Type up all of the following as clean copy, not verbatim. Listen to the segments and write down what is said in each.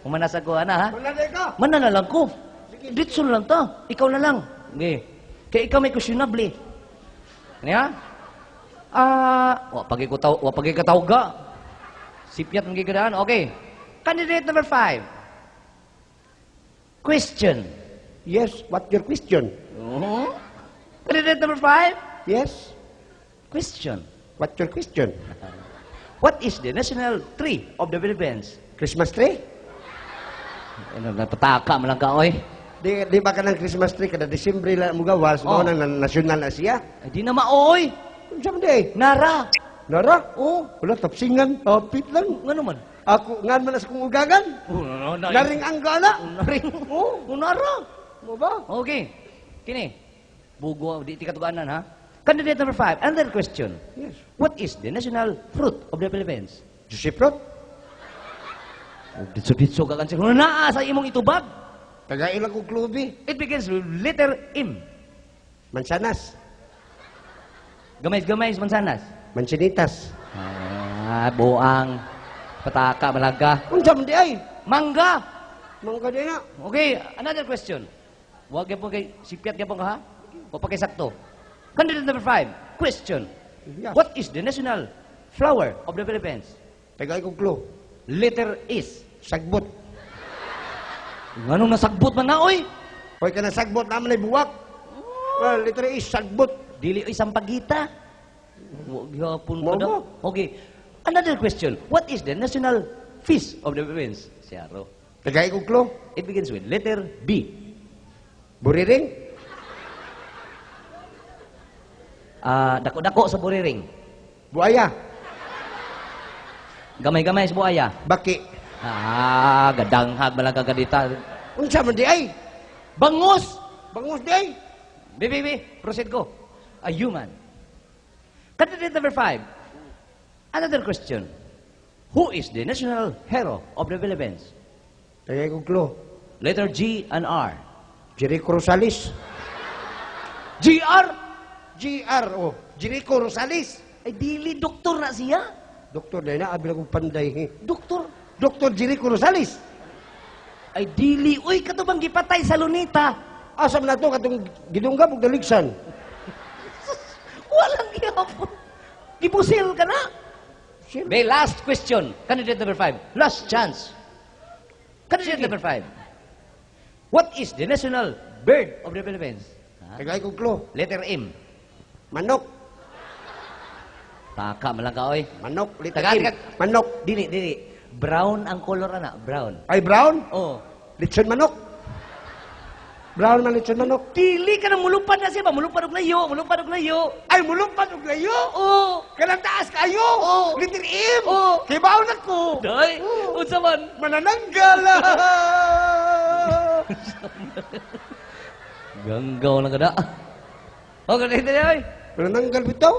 Humanas ako, ana, ha? Mananay ka. Manana lang ko. Ditso lang to. Ikaw na lang. Okay. Kaya ikaw may questionable. Niya? Wa pagi ka tawga. Sipyat ng gigadaan. Okay. Candidate number 5. Question. Yes, what your question? Candidate number 5. Yes, Question. what your question? What is the national tree of the Philippines? Christmas tree? Ano, napataka mo lang ka, oy. Di ba ka ng Christmas tree kada Disyembre lang mo gawas, Oh. mo nang nasyonal na siya? Ay, di na maoy. Unsa man di? Nara. Nara? Oh. Wala tapsingan, tapit lang. Nga naman. Ako ngan man as kong ugagan. Naring anggana. Naring. Oh, nara. Mo ba? Okay. Kini. Bugo, di katuganan, ha? Candidate number 5. Another question. Yes. What is the national fruit of the Philippines? Juicy fruit? Ditso-ditso ka kansi. Kung naa sa imong itubag, Tagailang kong klubi. it begins with letter M. Mansanas. Gamay-gamay sa mansanas. Mansinitas. Buang. Pataka, malaga. Unsa man di ay? Mangga. Mangga di na. Okay, another question. Huwag po kay sipyat ka po ka, ha? O pa kay sakto. Candidate number 5. Question. Yes. What is the national flower of the Philippines? Tagay kong klo. Letter is. Sagbot. Anong nasagbot man na, oy? Hoy ka na sagbot naman ay buwak. Well, literally is sagbot. Dili oy sampagita. Huwag yapon Mo pa daw. mo. Okay. Another question. What is the national fish of the Philippines? Siyaro. Tagay kong klo. It begins with letter B. Buriring. Dako-dako sa buriring. Buaya. Gamay-gamay sa buaya. Baki. Gadanghag malaga kadita. Unsa man di ay? Bangus! Bangus di ay? Bibi, proceed ko. A human. Candidate number 5. Another question. Who is the national hero of the Philippines? Tagay kong klo. Letter G and R. Jericho Rosales. GR! GR, oh. Jericho Rosales. Ay, dili, doktor na siya. Doktor na na, abil akong panday. Doktor. Doktor Jericho Rosales. Ay, dili. Uy, katubang gipatay sa lunita. Asam na to, katong gidunggam o daligsan. Walang iyapon. Gipusil ka na. Siyempre. May last question. Candidate number 5. Last chance. Candidate number 5. What is the national bird of the Philippines? Tagay kong klo. Letter M. Manok. Taka malang ka, oy. Manok. Tagay, Literal. Manok. Dili, dili. Brown ang color, ana. Brown. Ay, brown? Oh. Litson manok. Brown man litson manok. Dili ka na mulupad na siya ba? Mulupad og layo. Mulupad og layo. Ay, mulupad og layo. Oh. Kanang taas kayo. Oh. Liter M. Oh. Kibaw na ko. Day. Unsa man? Manananggal. Ganggaw na kada. Okay, dito na, oy. Manananggal bitaw.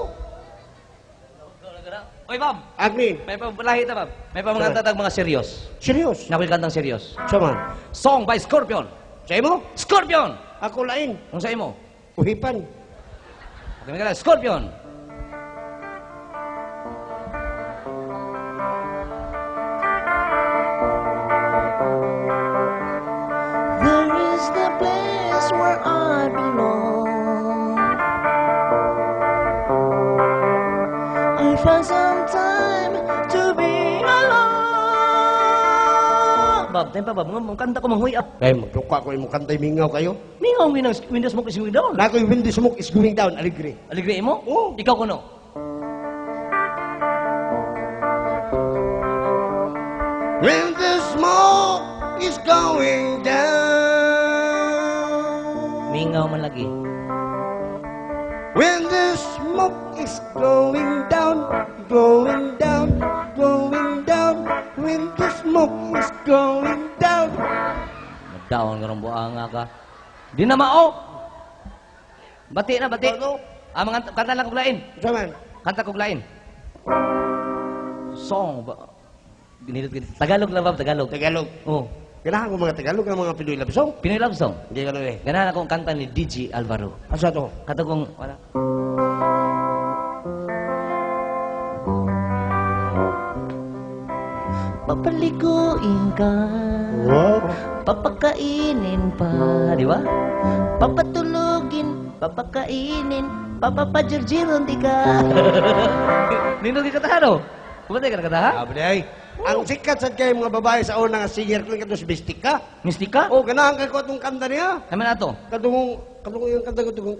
Ganggaw na kada. Oy, ma'am. Agni. May pamalahi ta, ma'am. May pamanganta tag mga serious. Serious. Nakoy kantang serious. Sama. Song by Scorpion. Sa imo? Scorpion! Ako lain. Kung sa imo. Uhipan. Okay, mga Scorpion. There is the place where I belong. I find some time to be alone. Bob, tayo pa, Bob. Mga kanta ko manghuy up. Ay, magduka ko yung kantay mingaw kayo. Mingaw, Windows mo kasi down. Nako yung Windy Smoke is going down. Aligre. Aligre mo? Oo. Ikaw kuno. When the smoke is going down. Mingaw man lagi. When the smoke is going down, going down, going down. When the smoke is going down. Madaon ka ng buanga ka. Di na mao. Bati na, bati. Ano? Mga kanta lang kuglain. Saman. Kanta kuglain. Song ba? Tagalog lang ba? Tagalog. Tagalog. Oh. Kailangan ko mga Tagalog ng mga Pinoy love song. Pinoy love song. Hindi ka eh. Ganahan akong kanta ni DJ Alvaro. Asa to? Kata kong, wala. Papaliguin ka Wow. Papakainin pa, di ba? Papatulugin, papakainin, papapajirjiron di ka. Nino di katahano? Kumatay ka na kataha? Sabi ay, ang sikat sa kayo mga babae sa una nga singer ko yung katong Mystica. Mistika? O, ganahan ka ko itong kanta niya. Naman ato. Katong yung kanta ko itong,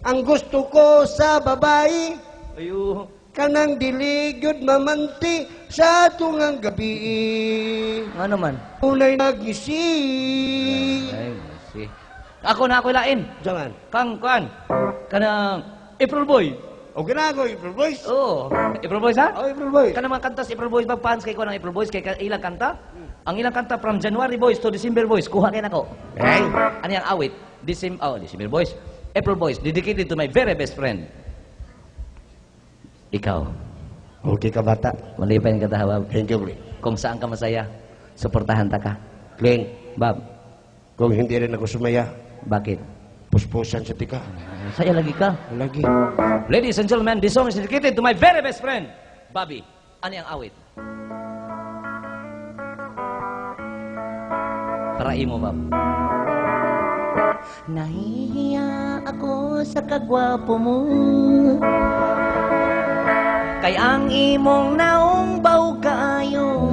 ang gusto ko sa babae, Ayo. kanang diligod mamanti sa tungang gabi. Ano man? Unay nagisi. Ay, si. Ako na ako lain. Jangan. Kang kanang April Boy. O ganahan ko, April Boys. Oo. April Boys ha? O, April Boys. Kanang mga kanta sa April Boys, bag fans kay ko ng April Boys kay ilang kanta? Ang ilang kanta from January Boys to December Boys, kuha kay nako. Ay. Ano yung awit? December Boys. April Boys, dedicated to my very best friend. Ikaw. Okay ka bata. Mali pa yung kataha, Bob. Thank you, Glenn. Kung saan ka masaya, suportahan ta ka. Glenn, Bob, kung hindi rin ako sumaya, bakit? puspusan sa tika. Saya lagi ka. Lagi. Ladies and gentlemen, this song is dedicated to my very best friend, Bobby. Ano yung awit? Para imo, Bob. Nahihiya ako sa kagwapo mo. Kay ang imong naong baw kaayo.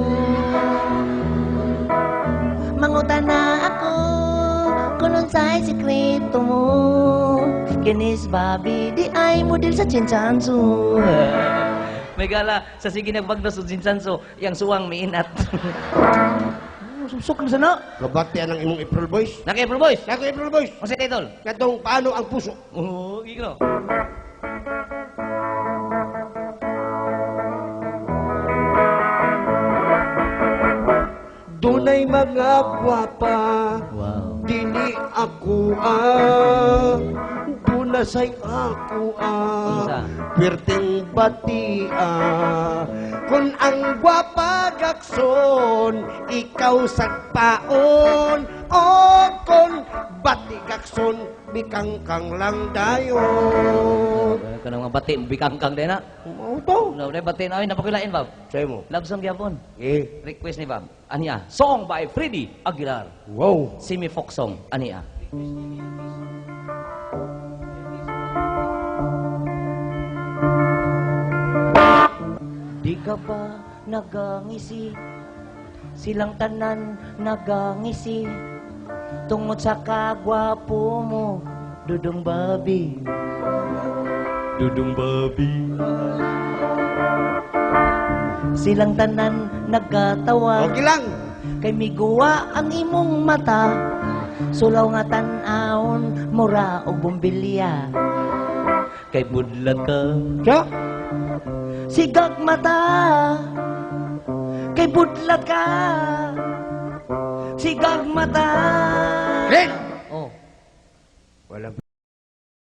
Mangutan na ako kung unsay sikreto mo. Kinis Bobby, di ay model sa Chinchansu. May gala, sa sige nagbagda sa Jinsanso, yung suwang miinat. Susok na sana. Kabatian ang imong April Boys. Naka April Boys. Nako April Boys. Kasi title. Katong paano ang puso. Oo, gino. Dunay mga gwapa. Wow. Dili ako Dunasay ako Unsa? Pirting batia. Kung ang gwapa gakson, ikaw sagpaon. O kung bati gakson, bikangkang lang dayon. Ka mga bati, bikangkang din na. Mao to. No, na bati na, napakilain, Bob. Say mo. Love song gyapon. Eh. Request ni Bob. Aniya, song by Freddie Aguilar. Wow. Simi folk song. Aniya. Di ka ba nagangisi? Silang tanan nagangisi. Tungod sa kagwapo mo, Dudong Bobby. Dudong Bobby. Silang tanan nagkatawa. Okay lang. Kay miguwa ang imong mata. Sulaw nga tan-aon, mura o bumbilya. Kay budlat ka. Siya? Sigag mata. Kay budlat ka. Sigag mata. Glenn!